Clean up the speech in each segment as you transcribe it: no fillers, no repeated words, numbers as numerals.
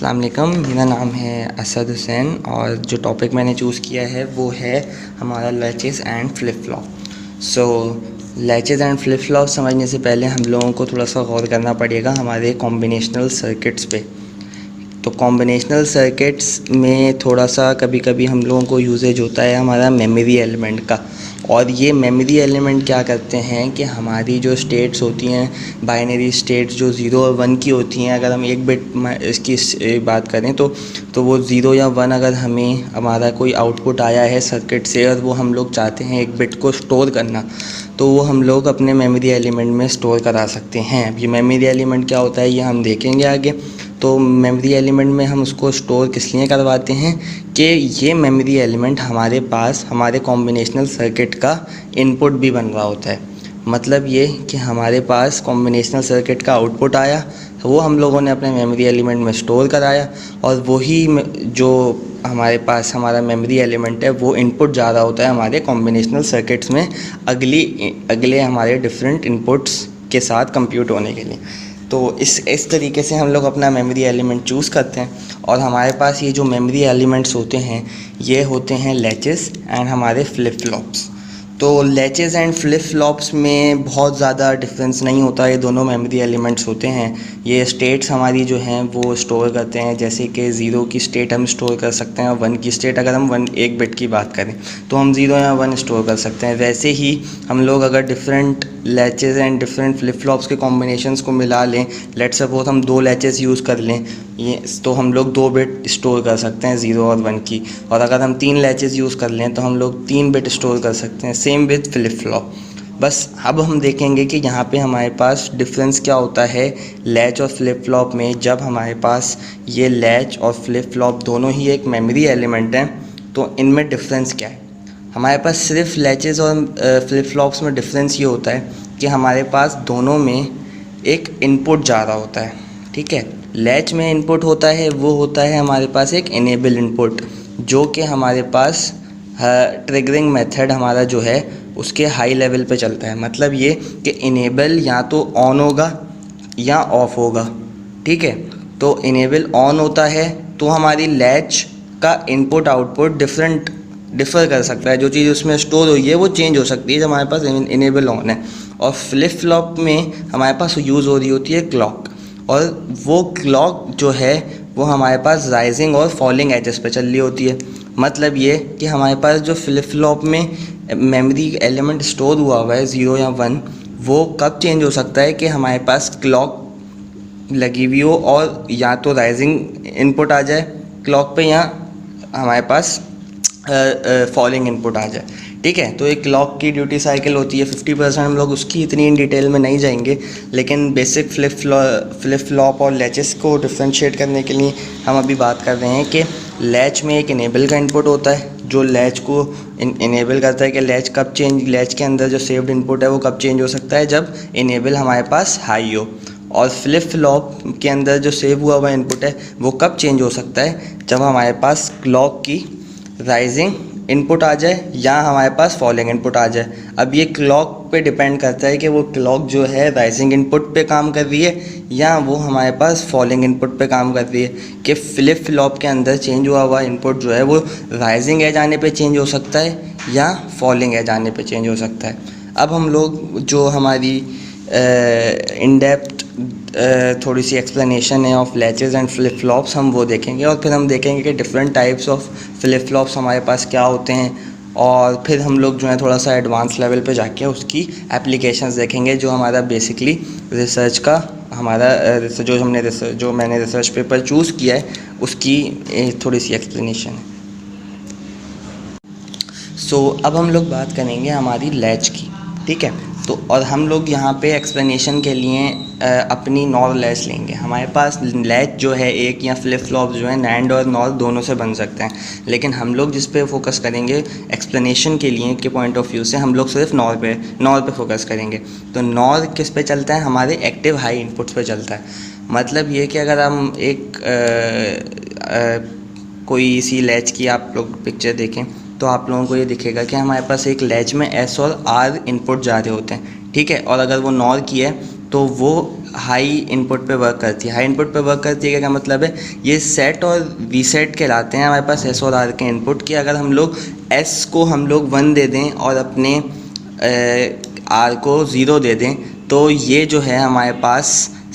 अस्सलाम वालेकुम, मेरा नाम है असद हुसैन और जो टॉपिक मैंने चूज़ किया है वो है हमारा latches and flip flop. So latches and flip flop समझने से पहले हम लोगों को थोड़ा सा गौर करना पड़ेगा हमारे कॉम्बिनेशनल सर्किट्स पे। तो कॉम्बिनेशनल सर्किट्स में थोड़ा सा कभी कभी हम लोगों को यूजेज होता है हमारा मेमोरी एलिमेंट का। और ये मेमोरी एलिमेंट क्या करते हैं कि हमारी जो स्टेट्स होती हैं, बाइनरी स्टेट्स जो 0 और 1 की होती हैं, अगर हम एक बिट इसकी बात करें तो वो 0 या 1 अगर हमें हमारा कोई आउटपुट आया है सर्किट से और वो हम लोग चाहते हैं एक बिट को स्टोर करना, तो वो हम लोग अपने मेमोरी एलिमेंट में स्टोर करा सकते हैं। अब ये मेमोरी एलिमेंट क्या होता है ये हम देखेंगे आगे। तो मेमोरी एलिमेंट में हम उसको स्टोर किस लिए करवाते हैं कि ये मेमोरी एलिमेंट हमारे पास हमारे कॉम्बिनेशनल सर्किट का इनपुट भी बन रहा होता है। मतलब ये कि हमारे पास कॉम्बिनेशनल सर्किट का आउटपुट आया, वो हम लोगों ने अपने मेमोरी एलिमेंट में स्टोर कराया और वही जो हमारे पास हमारा मेमोरी एलिमेंट है वो इनपुट जा रहा होता है हमारे कॉम्बिनेशनल सर्किट्स में अगले हमारे डिफरेंट इनपुट्स के साथ कंप्यूट होने के लिए। तो इस तरीके से हम लोग अपना मेमोरी एलिमेंट चूज़ करते हैं और हमारे पास ये जो मेमोरी एलिमेंट्स होते हैं ये होते हैं लैचेस एंड हमारे फ्लिप फ्लॉप्स। तो लैचेस एंड फ्लिप फ्लॉप्स में बहुत ज़्यादा डिफरेंस नहीं होता, ये दोनों मेमोरी एलिमेंट्स होते हैं। ये स्टेट्स हमारी जो हैं वो स्टोर करते हैं, जैसे कि 0 की स्टेट हम स्टोर कर सकते हैं और 1 की स्टेट अगर हम एक बिट की बात करें तो हम 0 या 1 स्टोर कर सकते हैं। वैसे ही हम लोग अगर different latches and different flip flops के कॉम्बिनेशंस को मिला लें, लेट्स सपोज हम 2 लैचेस यूज़ कर लें ये, तो हम लोग 2 बिट स्टोर कर सकते हैं 0 और 1 की। और अगर हम 3 लैचेस यूज़ कर लें तो हम लोग 3 बिट स्टोर कर सकते हैं, सेम विद फ्लिप फ्लॉप। बस अब हम देखेंगे कि यहाँ पे हमारे पास डिफरेंस क्या होता है लैच और फ्लिप फ्लॉप में। जब हमारे पास ये लैच और फ्लिप फ्लॉप दोनों ही एक मेमोरी एलिमेंट हैं तो इनमें डिफरेंस क्या है। हमारे पास सिर्फ लैचेस और फ्लिप फ्लॉप्स में डिफरेंस ये होता है कि हमारे पास दोनों में एक इनपुट जा रहा होता है, ठीक है। लैच में इनपुट होता है वो होता है हमारे पास एक इनेबल इनपुट, जो कि हमारे पास ट्रिगरिंग मेथड हमारा जो है उसके हाई लेवल पे चलता है। मतलब ये कि इनेबल या तो ऑन होगा या ऑफ होगा, ठीक है। तो इनेबल ऑन होता है तो हमारी लैच का इनपुट आउटपुट डिफ़र कर सकता है, जो चीज़ उसमें स्टोर हुई है वो चेंज हो सकती है जब हमारे पास इनेबल ऑन है। और फ्लिप फ्लॉप में हमारे पास यूज़ हो रही होती है क्लॉक, और वो क्लॉक जो है वो हमारे पास राइजिंग और फॉलिंग एजेस पे चल रही होती है। मतलब ये कि हमारे पास जो फ्लिप फ्लॉप में मेमोरी एलिमेंट स्टोर हुआ है 0 या 1, वो कब चेंज हो सकता है कि हमारे पास क्लॉक लगी हुई हो और या तो राइजिंग इनपुट आ जाए क्लॉक पे या हमारे पास फॉलिंग इनपुट आ जाए, ठीक है। तो एक क्लॉक की ड्यूटी साइकिल होती है 50%, हम लोग उसकी इतनी इन डिटेल में नहीं जाएंगे, लेकिन बेसिक फ्लिप फ्लॉप और लैचेस को डिफ्रेंशिएट करने के लिए हम अभी बात कर रहे हैं कि लैच में एक इनेबल का इनपुट होता है जो लैच को इनेबल करता है कि लैच के अंदर जो सेव्ड इनपुट है वो कब चेंज हो सकता है, जब इनेबल हमारे पास हाई हो। और फ्लिप फ्लॉप के अंदर जो सेव हुआ इनपुट है वो कब चेंज हो सकता है, जब हमारे पास क्लॉक की राइजिंग इनपुट आ जाए या हमारे पास फॉलिंग इनपुट आ जाए। अब ये क्लॉक पे डिपेंड करता है कि वो क्लॉक जो है राइजिंग इनपुट पे काम कर रही है या वो हमारे पास फॉलिंग इनपुट पे काम कर रही है। कि फ्लिप फ्लॉप के अंदर चेंज हुआ इनपुट जो है वो राइजिंग एज आने पे चेंज हो सकता है या फॉलिंग एज आने पे चेंज हो सकता है। अब हम लोग जो हमारी इन डेप्थ थोड़ी सी एक्सप्लेनेशन है of latches and flip flops, हम वो देखेंगे और फिर हम देखेंगे कि different types of flip flops हमारे पास क्या होते हैं, और फिर हम लोग जो है थोड़ा सा एडवांस लेवल पे जाके उसकी एप्लीकेशंस देखेंगे। जो हमारा बेसिकली रिसर्च का जो मैंने रिसर्च पेपर चूज़ किया है उसकी थोड़ी सी एक्सप्लेनेशन है। सो अब हम लोग बात करेंगे हमारी लैच की, ठीक है। तो और हम लोग यहाँ पे एक्सप्लेनेशन के लिए अपनी नॉर लैच लेंगे। हमारे पास लैच जो है एक या फ्लिप फ्लॉप जो है नैंड और नॉर दोनों से बन सकते हैं, लेकिन हम लोग जिस पे फोकस करेंगे एक्सप्लेनेशन के लिए के पॉइंट ऑफ व्यू से हम लोग सिर्फ नॉर पे फोकस करेंगे। तो नॉर किस पे चलता है, हमारे एक्टिव हाई इनपुट्स पे चलता है। मतलब ये कि अगर हम एक कोई सी लैच की आप लोग पिक्चर देखें तो आप लोगों को ये दिखेगा कि हमारे पास एक लैच में एस और आर इनपुट जा रहे होते हैं, ठीक है। और अगर वो नॉर की है तो वो हाई इनपुट पे वर्क करती है। हाई इनपुट पे वर्क करती है क्या मतलब है, ये सेट और रीसेट कहलाते हैं हमारे पास एस और आर के इनपुट कि अगर हम लोग एस को हम लोग 1 दे दें और अपने आर को 0 दे दें तो ये जो है हमारे पास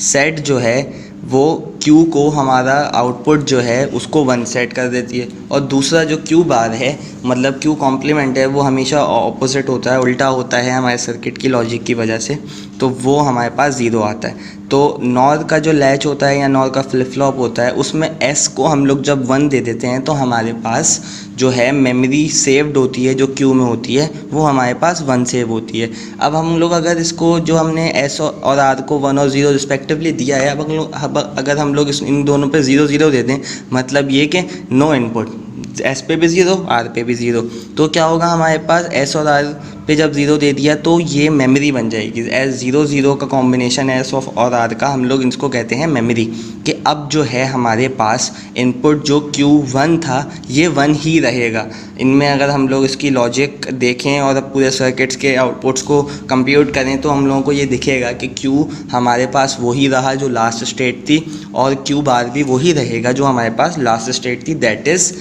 सेट जो है वो क्यू को हमारा आउटपुट जो है उसको 1 सेट कर देती है, और दूसरा जो क्यू बार है मतलब क्यू कॉम्प्लीमेंट है वो हमेशा ऑपोजिट होता है, उल्टा होता है हमारे सर्किट की लॉजिक की वजह से, तो वो हमारे पास 0 आता है। तो नॉर का जो लैच होता है या नॉर का फ्लिप फ्लॉप होता है उसमें एस को हम लोग जब 1 दे देते हैं तो हमारे पास जो है मेमोरी सेव्ड होती है जो क्यू में होती है वो हमारे पास 1 सेव होती है। अब हम लोग अगर इसको जो हमने एस और आर को 1 और 0 रिस्पेक्टिवली दिया है, अब अगर हम लोग इन दोनों पे 0 0 दे दें मतलब ये कि नो इनपुट, एस पे भी 0 आर पे भी 0, तो क्या होगा हमारे पास एस और आर पे जब 0 दे दिया तो ये मेमोरी बन जाएगी। एस 0 0 का कॉम्बिनेशन एस और आर का हम लोग इसको कहते हैं मेमोरी, कि अब जो है हमारे पास इनपुट जो Q1 था ये 1 ही रहेगा। इनमें अगर हम लोग इसकी लॉजिक देखें और पूरे सर्किट्स के आउटपुट्स को कंप्यूट करें तो हम लोगों को ये दिखेगा कि Q हमारे पास वही रहा जो लास्ट स्टेट थी और Q बार भी वही रहेगा जो हमारे पास लास्ट स्टेट थी, that is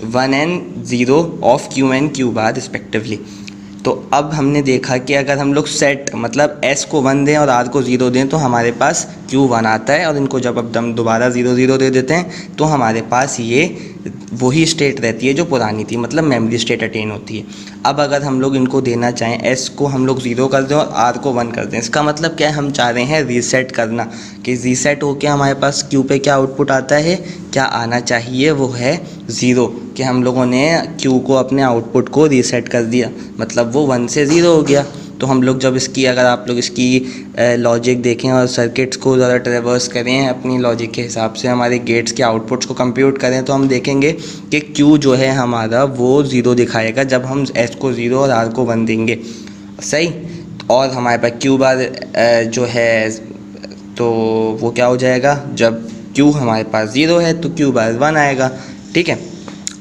1 and 0 of Q and Q bar respectively. तो अब हमने देखा कि अगर हम लोग सेट मतलब S को 1 दें और R को 0 दें तो हमारे पास Q1 आता है, और इनको जब अब हम दोबारा 0 0 दे देते हैं तो हमारे पास ये वही स्टेट रहती है जो पुरानी थी, मतलब मेमोरी स्टेट अटेन होती है। अब अगर हम लोग इनको देना चाहें S को हम लोग 0 कर दें और R को 1 कर दें, इसका मतलब क्या है, हम चाह रहे हैं रीसेट करना, कि रीसेट होकर हमारे पास Q पे क्या आउटपुट आता है, क्या आना चाहिए, वो है 0, कि हम लोगों ने Q को अपने आउटपुट को रीसेट कर दिया मतलब वो 1 से 0 हो गया। तो हम लोग जब इसकी अगर आप लोग इसकी लॉजिक देखें और सर्किट्स को ज़रा ट्रेवर्स करें अपनी लॉजिक के हिसाब से, हमारे गेट्स के आउटपुट्स को कंप्यूट करें तो हम देखेंगे कि Q जो है हमारा वो 0 दिखाएगा जब हम S को 0 और R को 1 देंगे, सही। और हमारे पास Q बार जो है तो वो क्या हो जाएगा, जब Q हमारे पास 0 है तो Q बार 1 आएगा, ठीक है।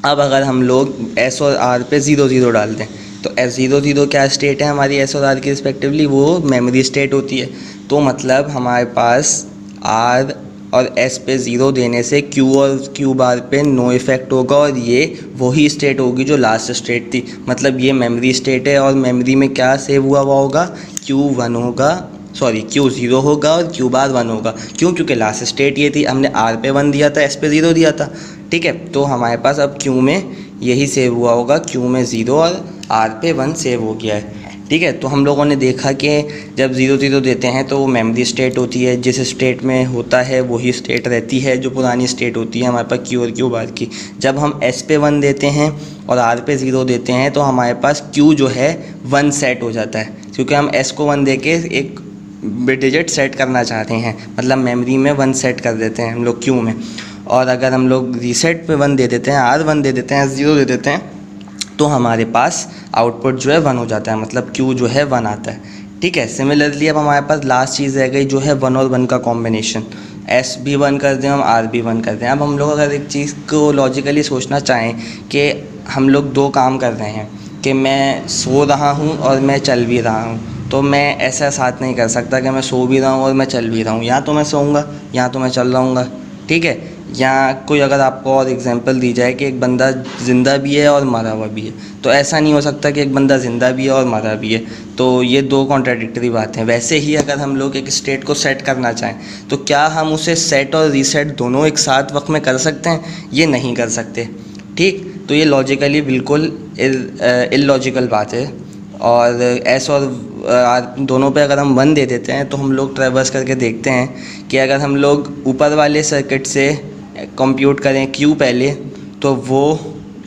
अब अगर हम लोग S और R पे 0 0 डाल दें तो S 0 0 क्या स्टेट है हमारी S और R की रिस्पेक्टिवली, वो मेमोरी स्टेट होती है। तो मतलब हमारे पास R और S पे 0 देने से Q और Q बार पे नो इफ़ेक्ट होगा और ये वही स्टेट होगी जो लास्ट स्टेट थी, मतलब ये मेमोरी स्टेट है और मेमोरी में क्या सेव हुआ होगा, Q1 होगा, सॉरी Q0 होगा और Q बार 1 होगा। क्यों, क्योंकि लास्ट स्टेट ये थी, हमने R पे 1 दिया था, S पे 0 दिया था, ठीक है। तो हमारे पास अब Q में यही सेव हुआ होगा, Q में 0 और R पे 1 सेव हो गया है, ठीक है। तो हम लोगों ने देखा कि जब 0 0 देते हैं तो वो मेमोरी स्टेट होती है, जिस स्टेट में होता है वही स्टेट रहती है जो पुरानी स्टेट होती है हमारे पास Q और Q बार की। जब हम S पे 1 देते हैं और R पे 0 देते हैं तो हमारे पास Q जो है 1 सेट हो जाता है, क्योंकि हम S को 1 दे के एक डिजिट सेट करना चाहते हैं, मतलब मेमोरी में 1 सेट कर देते हैं हम लोग Q में। और अगर हम लोग रीसेट पे 1 दे देते हैं, R1 दे देते हैं, S0 दे देते हैं तो हमारे पास आउटपुट जो है 1 हो जाता है, मतलब Q जो है 1 आता है, ठीक है। सिमिलरली अब हमारे पास लास्ट चीज़ रह गई जो है 1 और 1 का कॉम्बिनेशन, S भी 1 कर दें हम R भी 1 कर दें। अब हम लोग अगर एक चीज़ को लॉजिकली सोचना चाहें कि हम लोग 2 काम कर रहे हैं, कि मैं सो रहा हूँ और मैं चल भी रहा हूँ, तो मैं ऐसा साथ नहीं कर सकता कि मैं सो भी रहा हूँ और मैं चल भी रहा हूँ, या तो मैं सोऊंगा या तो मैं चल रहूँगा, ठीक है। या कोई अगर आपको और एग्जांपल दी जाए कि एक बंदा ज़िंदा भी है और मरा हुआ भी है, तो ऐसा नहीं हो सकता कि एक बंदा ज़िंदा भी है और मरा भी है, तो ये 2 कॉन्ट्राडिक्टरी बातें हैं। वैसे ही अगर हम लोग एक स्टेट को सेट करना चाहें तो क्या हम उसे सेट और रीसेट दोनों एक साथ वक्त में कर सकते हैं, ये नहीं कर सकते, ठीक। तो ये लॉजिकली बिल्कुल इलॉजिकल बात है। और एस और दोनों पे अगर हम 1 दे देते हैं तो हम लोग ट्रेवर्स करके देखते हैं कि अगर हम लोग ऊपर वाले सर्किट से कंप्यूट करें Q पहले तो वो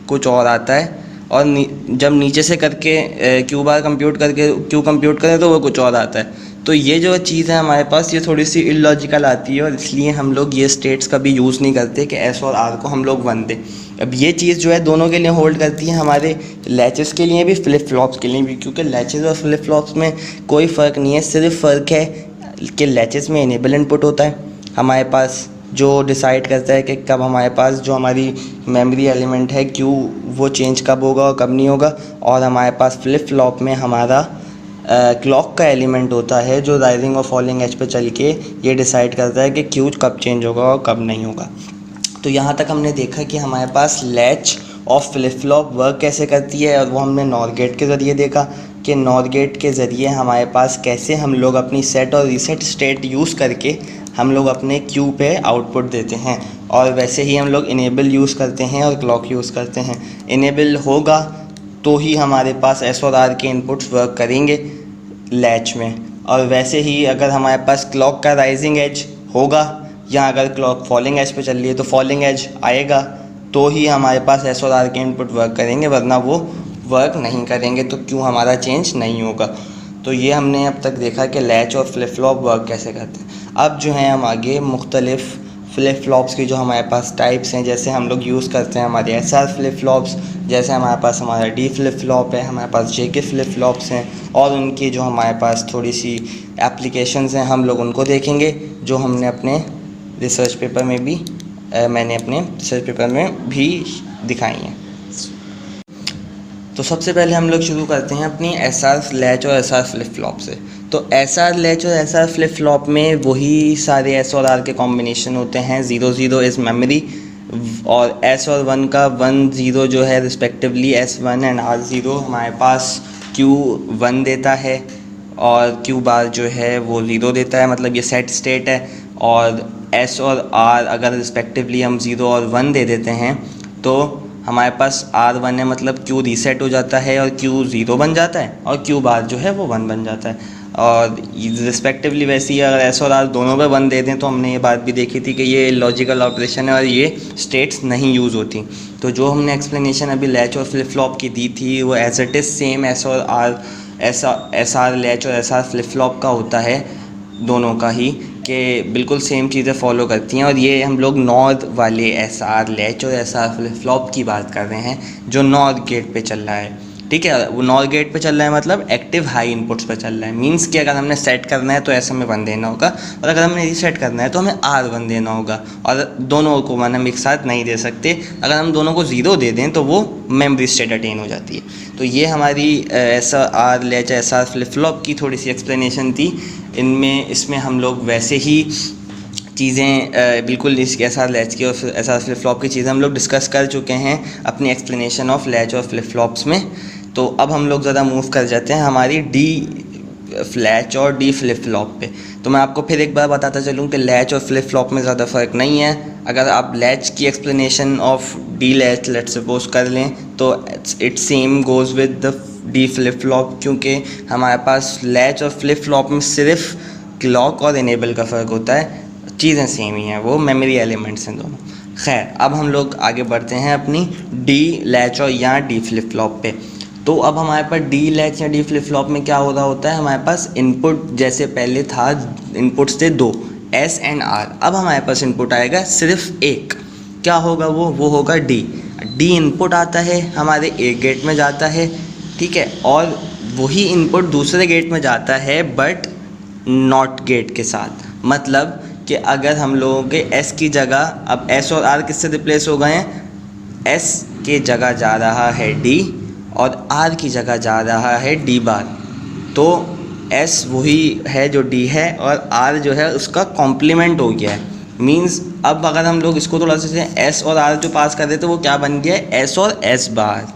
कुछ और आता है, और जब नीचे से करके Q बार कंप्यूट करके Q कंप्यूट करें तो वो कुछ और आता है। तो ये जो चीज़ है हमारे पास ये थोड़ी सी इलॉजिकल आती है, और इसलिए हम लोग ये स्टेट्स कभी यूज़ नहीं करते कि S और R को हम लोग 1 दें। अब ये चीज़ जो है दोनों के लिए होल्ड करती है, हमारे लैचेस के लिए भी, फ्लिप फ्लॉप्स के लिए भी, क्योंकि लैचेस और फ्लिप फ्लॉप्स में कोई फ़र्क नहीं है, सिर्फ फ़र्क है कि लैचेस में इनेबल इनपुट होता है हमारे पास, जो डिसाइड करता है कि कब हमारे पास जो हमारी मेमोरी एलिमेंट है Q वो चेंज कब होगा और कब नहीं होगा। और हमारे पास फ्लिप फ्लॉप में हमारा क्लॉक का एलिमेंट होता है जो राइजिंग और फॉलिंग एज पे चल के ये डिसाइड करता है कि क्यू कब चेंज होगा और कब नहीं होगा। तो यहाँ तक हमने देखा कि हमारे पास latch of flip flop work कैसे करती है, और वो हमने नॉर गेट के ज़रिए देखा कि नॉर गेट के ज़रिए हमारे पास कैसे हम लोग अपनी सेट और रीसेट स्टेट यूज़ करके हम लोग अपने क्यू पे आउटपुट देते हैं। और वैसे ही हम लोग इनेबल यूज़ करते हैं और क्लॉक यूज़ करते हैं। इनेबल होगा तो ही हमारे पास एस और आर के इनपुट्स वर्क करेंगे लैच में, और वैसे ही अगर हमारे पास क्लॉक का राइजिंग एज होगा या अगर क्लॉक फॉलिंग एज पे चल रही है तो फॉलिंग एज आएगा तो ही हमारे पास एस और आर के इनपुट वर्क करेंगे, वरना वो वर्क नहीं करेंगे तो क्यों हमारा चेंज नहीं होगा। तो ये हमने अब तक देखा कि लैच और फ्लिप फ्लॉप वर्क कैसे करते हैं। अब जो है हम आगे मुख्तलिफ फ्लिप फ्लॉप्स की जो हमारे पास टाइप्स हैं, जैसे हम लोग यूज़ करते हैं हमारे एस आर फ्लिप फ्लॉप्स, जैसे हमारे पास हमारा डी फ्लिप फ्लॉप है, हमारे पास जे के फ्लिप फ्लॉप्स हैं, और उनकी जो हमारे पास थोड़ी सी एप्लीकेशंस हैं हम लोग उनको देखेंगे जो हमने अपने रिसर्च पेपर में भी मैंने अपने रिसर्च पेपर में भी दिखाई हैं। तो सबसे पहले हम लोग शुरू करते हैं अपनी एस आर लैच और एस आर फ्लिप फ्लॉप से। तो एस आर लैच और एस आर फ्लिप फ्लॉप में वही सारे एस और आर के कॉम्बिनेशन होते हैं। 0 0 इज़ मेमोरी, और एस और 1 का 1 0 जो है रिस्पेक्टिवली S1 एंड R0 हमारे पास Q1 देता है, और Q बार जो है वो 0 देता है, मतलब ये सेट स्टेट है। और S और R अगर रिस्पेक्टिवली हम 0 और 1 दे देते हैं तो हमारे पास R1 है, मतलब Q रीसेट हो जाता है और Q 0 बन जाता है, और Q बार जो है वो 1 बन जाता है। और रिस्पेक्टिवली वैसे ही अगर S और R दोनों पे 1 दे दें तो हमने ये बात भी देखी थी कि ये लॉजिकल ऑपरेशन है और ये स्टेट्स नहीं यूज़ होती। तो जो हमने एक्सप्लेनेशन अभी लैच और फ्लिप फ्लॉप की दी थी वो as it is same S R latch और एस आर फ्लिप फ्लॉप का होता है, दोनों का ही, कि बिल्कुल सेम चीज़ें फॉलो करती हैं। और ये हम लोग नॉर वाले एस आर लैच और एस आर फ्लिप फ्लॉप की बात कर रहे हैं जो नॉर गेट पे चल रहा है, ठीक है। वो नॉर गेट पे चल रहा है मतलब एक्टिव हाई इनपुट्स पे चल रहा है। मींस कि अगर हमने सेट करना है तो एस हमें 1 देना होगा, और अगर हमने रीसेट करना है तो हमें R1 देना होगा, और दोनों को हम एक साथ नहीं दे सकते। अगर हम दोनों को 0 दे दें तो वो मेमोरी स्टेट अटेन हो जाती है। तो ये हमारी S R latch S R flip flop की थोड़ी सी एक्सप्लेनेशन थी। इसमें हम लोग वैसे ही चीज़ें बिल्कुल इस एस आर लैच की और एस आर फ्लिप फ्लॉप की चीज़ें हम लोग डिस्कस कर चुके हैं अपनी एक्सप्लेनेशन ऑफ लैच और फ्लिप फ्लॉप्स में। तो अब हम लोग ज़्यादा मूव कर जाते हैं हमारी डी लैच और डी फ्लिप फ्लॉप पे। तो मैं आपको फिर एक बार बताता चलूँ कि लैच और फ्लिप फ्लॉप में ज़्यादा फ़र्क नहीं है। अगर आप लैच की explanation of D latch let's suppose कर लें तो it same goes with the D flip flop, क्योंकि हमारे पास लैच और फ्लिप फ्लॉप में सिर्फ क्लॉक और इनेबल का फ़र्क होता है, चीज़ें सेम ही हैं, वो मेमोरी एलिमेंट्स हैं दोनों। खैर, अब हम लोग आगे बढ़ते हैं अपनी डी लैच और या डी फ्लिप फ्लॉप पे। तो अब हमारे पास डी लैच या डी फ्लिप फ्लॉप में क्या हो रहा होता है, हमारे पास इनपुट जैसे पहले था इनपुट्स थे 2 S एंड R, अब हमारे पास इनपुट आएगा सिर्फ एक। क्या होगा वो होगा डी इनपुट आता है हमारे एक गेट में जाता है, ठीक है, और वही इनपुट दूसरे गेट में जाता है बट नॉट गेट के साथ। मतलब कि अगर हम लोगों के S की जगह अब S और R किससे रिप्लेस हो गए हैं, S के जगह जा रहा है D और R की जगह जा रहा है D बार। तो S वही है जो D है और R जो है उसका कॉम्प्लीमेंट हो गया है। मींस अब अगर हम लोग इसको थोड़ा सा S और R जो पास कर देते तो वो क्या बन गया है, S और S बार,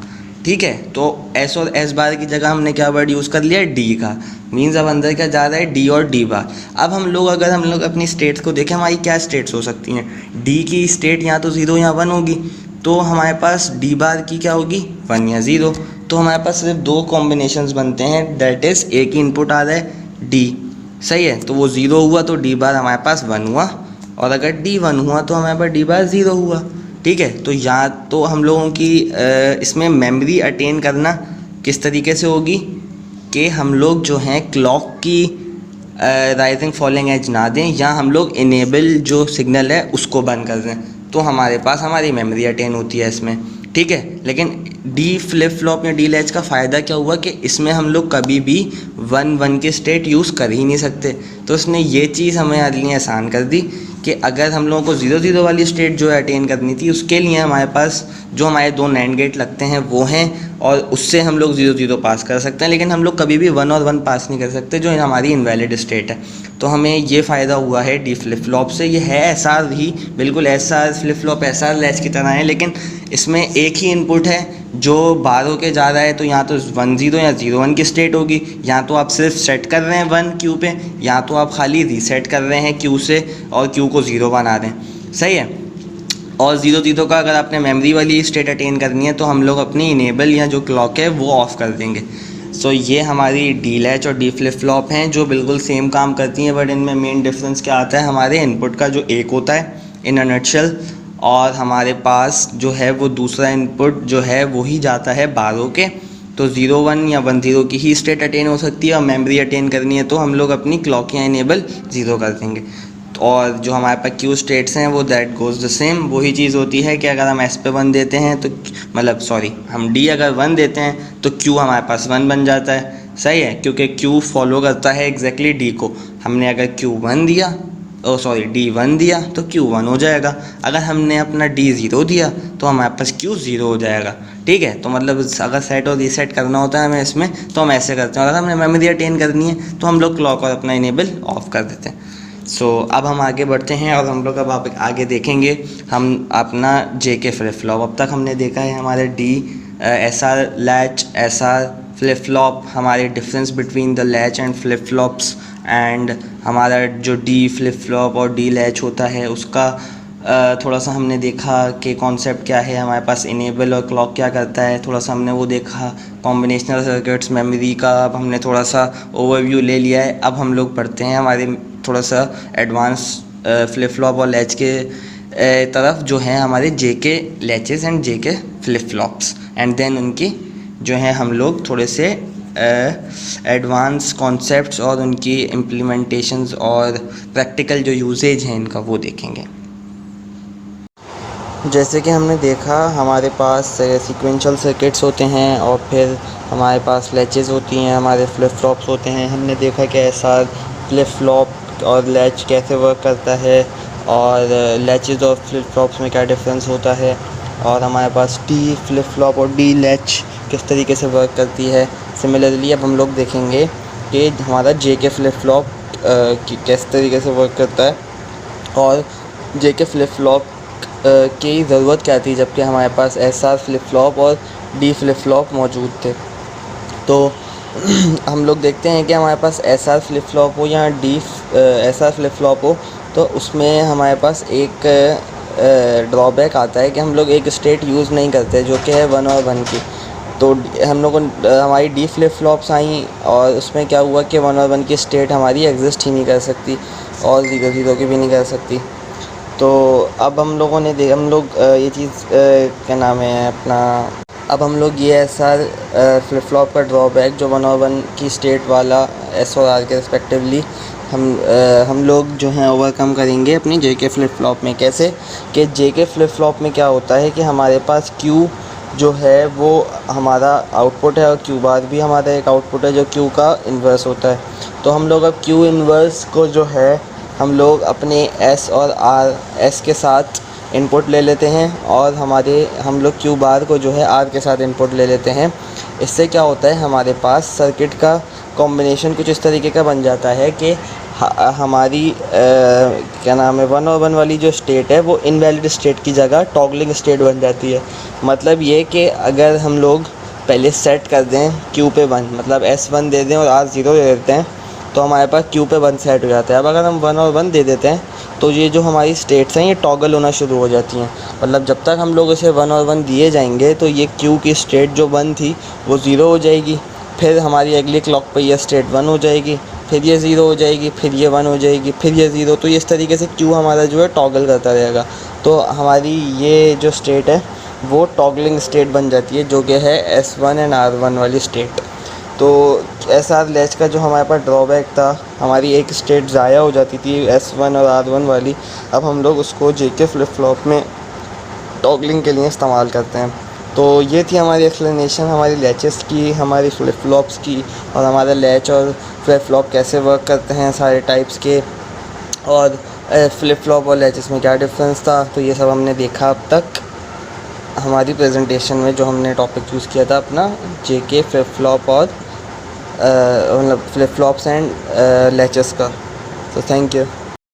ठीक है। तो S और S बार की जगह हमने क्या वर्ड यूज़ कर लिया, D का। मींस अब अंदर क्या जा रहा है, D और D बार। अब हम लोग अगर हम लोग अपनी स्टेट्स को देखें, हमारी क्या स्टेट्स हो सकती हैं, D की स्टेट या तो 0 या 1 होगी, तो हमारे पास D बार की क्या होगी, 1 या 0। तो हमारे पास सिर्फ 2 कॉम्बिनेशंस बनते हैं, दैट इज़ एक ही इनपुट आ रहा है D, सही है। तो वो 0 हुआ तो D बार हमारे पास 1 हुआ, और अगर D 1 हुआ तो हमारे पास D बार 0 हुआ, ठीक है। तो या तो हम लोगों की इसमें मेमोरी अटेन करना किस तरीके से होगी कि हम लोग जो हैं क्लॉक की राइजिंग फॉलिंग एज ना दें, या हम लोग इनेबल जो सिग्नल है उसको बंद कर दें, तो हमारे पास हमारी मेमोरी अटेन होती है इसमें, ठीक है। लेकिन डी फ्लिप फ्लॉप या डी लैच का फ़ायदा क्या हुआ कि इसमें हम लोग कभी भी 1 1 की स्टेट यूज़ कर ही नहीं सकते। तो उसने ये चीज़ हमें लिए आसान कर दी कि अगर हम लोगों को 0 0 वाली स्टेट जो है अटेन करनी थी, उसके लिए हमारे पास जो हमारे 2 नैंड गेट लगते हैं वो हैं, और उससे हम लोग 0 0 पास कर सकते हैं। लेकिन हम लोग कभी भी 1 और 1 पास नहीं कर सकते, जो हमारी इनवैलिड स्टेट है। तो हमें ये फ़ायदा हुआ है डी फ्लिप फ्लॉप से। ये है एसआर ही, बिल्कुल SR flip flop SR latch की तरह है, लेकिन इसमें एक ही इनपुट है जो 12 के जा रहा है। तो यहाँ तो 1 0 या 0 1 की स्टेट होगी। यहाँ तो आप सिर्फ सेट कर रहे हैं 1 क्यू पे, यहाँ तो आप खाली रीसेट कर रहे हैं क्यू से और क्यू को 0 बना रहे हैं। सही है। और 0 0 का अगर आपने मेमोरी वाली स्टेट अटेन करनी है तो हम लोग अपनी इनेबल या जो क्लॉक है वो ऑफ़ कर देंगे। सो ये हमारी डी लैच और डी फ्लिप फ्लॉप हैं जो बिल्कुल सेम काम करती हैं, बट इनमें मेन डिफरेंस क्या आता है, हमारे इनपुट का जो एक होता है इन अ नटशेल, और हमारे पास जो है वो दूसरा इनपुट जो है वही जाता है 12 के। तो 0 1 या 1 0 की ही स्टेट अटेन हो सकती है, और मेमोरी अटेन करनी है तो हम लोग अपनी क्लॉक या इनेबल 0 कर देंगे। और जो हमारे पास क्यू स्टेट्स हैं वो दैट गोज़ द सेम। वही चीज़ होती है कि अगर हम एस पे 1 देते हैं तो मतलब सॉरी हम डी अगर 1 देते हैं तो क्यू हमारे पास 1 बन जाता है। सही है, क्योंकि क्यू फॉलो करता है एग्जैक्टली डी को। हमने अगर क्यू 1 दिया डी 1 दिया तो क्यू 1 हो जाएगा। अगर हमने अपना डी 0 दिया तो हमारे पास क्यू 0 हो जाएगा। ठीक है, तो मतलब अगर सेट और रीसेट करना होता है हमें इसमें तो हम ऐसे करते हैं। अगर हमने मेमोरी अटेन करनी है तो हम लोग क्लॉक और अपना इनेबल ऑफ कर देते हैं। अब हम आगे बढ़ते हैं और हम लोग अब आगे देखेंगे हम अपना जे के फ्लिप फ्लॉप। अब तक हमने देखा है हमारे D S R latch S R flip flop, हमारे difference between the latch and flip flops, and हमारा जो डी फ्लिप फ्लॉप और डी लैच होता है उसका थोड़ा सा हमने देखा कि कॉन्सेप्ट क्या है, हमारे पास इनेबल और क्लॉक क्या करता है, थोड़ा सा हमने वो देखा। कॉम्बिनेशनल सर्किट्स मेमोरी का अब हमने थोड़ा सा ओवरव्यू ले लिया है। अब हम लोग पढ़ते हैं हमारे थोड़ा सा एडवांस फ्लिप फ्लॉप और लैच के तरफ, जो है हमारे जे के लैचेस एंड जे के फ्लिप फ्लॉप्स, एंड देन उनकी जो है हम लोग थोड़े से एडवांस कॉन्सेप्ट्स और उनकी इम्प्लीमेंटेशंस और प्रैक्टिकल जो यूसेज हैं इनका वो देखेंगे। जैसे कि हमने देखा हमारे पास सीक्वेंशियल सर्किट्स होते हैं और फिर हमारे पास लैचेस होती हैं, हमारे फ्लिप फ्लॉप्स होते हैं। हमने देखा कि ऐसा फ्लिप फ्लॉप और लैच कैसे वर्क करता है, और लैचेस और फ्लिप फ्लॉप्स में क्या डिफरेंस होता है, और हमारे पास डी फ्लिप फ्लॉप और डी लैच किस तरीके से वर्क करती है। सिमिलरली अब हम लोग देखेंगे कि हमारा जे के फ्लिप फ्लॉप किस तरीके से वर्क करता है, और जे के फ्लिप फ्लॉप की ज़रूरत क्या थी जबकि हमारे पास एस आर फ्लिप फ्लॉप और डी फ्लिप फ्लॉप मौजूद थे। तो हम लोग देखते हैं कि हमारे पास एस आर फ्लिप फ्लॉप हो या D S R flip flop हो, तो उसमें हमारे पास एक ड्रॉबैक आता है कि हम लोग एक स्टेट यूज़ नहीं करते जो कि है 1 और 1 की। तो हम लोग हमारी डी फ्लिप फ्लॉप्स आई और उसमें क्या हुआ कि 1 और 1 की स्टेट हमारी एग्जिस्ट ही नहीं कर सकती और 0 0 की भी नहीं कर सकती। तो अब हम लोगों ने हम लोग ये चीज़ क्या नाम है अपना, अब हम लोग ये एस आर फ्लिप फ्लॉप का ड्रॉबैक जो 1 और 1 की स्टेट वाला एस और आर के रिस्पेक्टिवली हम लोग जो हैं ओवरकम करेंगे अपनी जे के फ्लिप फ्लॉप में। कैसे कि जे के फ्लिप फ्लॉप में क्या होता है कि हमारे पास क्यू जो है वो हमारा आउटपुट है और क्यू बार भी हमारा एक आउटपुट है जो क्यू का इन्वर्स होता है। तो हम लोग अब क्यू इन्वर्स को जो है हम लोग अपने एस और आर एस के साथ इनपुट ले लेते हैं और हम लोग क्यू बार को जो है आर के साथ इनपुट ले लेते हैं। इससे क्या होता है हमारे पास सर्किट का कॉम्बिनेशन कुछ इस तरीके का बन जाता है कि हमारी क्या नाम है 1 और 1 वाली जो स्टेट है वो इनवैलिड स्टेट की जगह टॉगलिंग स्टेट बन जाती है। मतलब ये कि अगर हम लोग पहले सेट कर दें क्यू पे 1, मतलब S1 दे दें और R0 दे देते हैं तो हमारे पास क्यू पे 1 सेट हो जाता है। अब अगर हम 1 और 1 दे देते हैं तो ये जो हमारी स्टेट्स हैं ये टॉगल होना शुरू हो जाती हैं। मतलब जब तक हम लोग इसे 1 और 1 दिए जाएंगे तो ये क्यू की स्टेट जो 1 थी वो 0 हो जाएगी, फिर हमारी अगली क्लॉक पे ये स्टेट 1 हो जाएगी, फिर ये 0 हो जाएगी, फिर ये 1 हो जाएगी, फिर ये 0। तो ये इस तरीके से क्यू हमारा जो है टॉगल करता रहेगा। तो हमारी ये जो स्टेट है वो टॉगलिंग स्टेट बन जाती है जो कि है S1 एंड R1 वाली स्टेट। तो SR लैच का जो हमारे पास ड्रॉबैक था, हमारी एक स्टेट ज़ाया हो जाती थी S1 और R1 वाली, अब हम लोग उसको JK फ्लिप फ्लॉप में टॉगलिंग के लिए इस्तेमाल करते हैं। तो ये थी हमारी एक्सप्लेनेशन हमारी लैचेस की, हमारी फ्लिप फ्लॉप्स की, और हमारे लैच और फ्लिप फ्लॉप कैसे वर्क करते हैं सारे टाइप्स के, और फ्लिप फ्लॉप और लैचेस में क्या डिफरेंस था, तो ये सब हमने देखा अब तक हमारी प्रेजेंटेशन में, जो हमने टॉपिक चूज़ किया था अपना जेके फ्लिप फ्लॉप और मतलब फ्लिप फ्लॉप्स एंड लैचेस का। तो थैंक यू।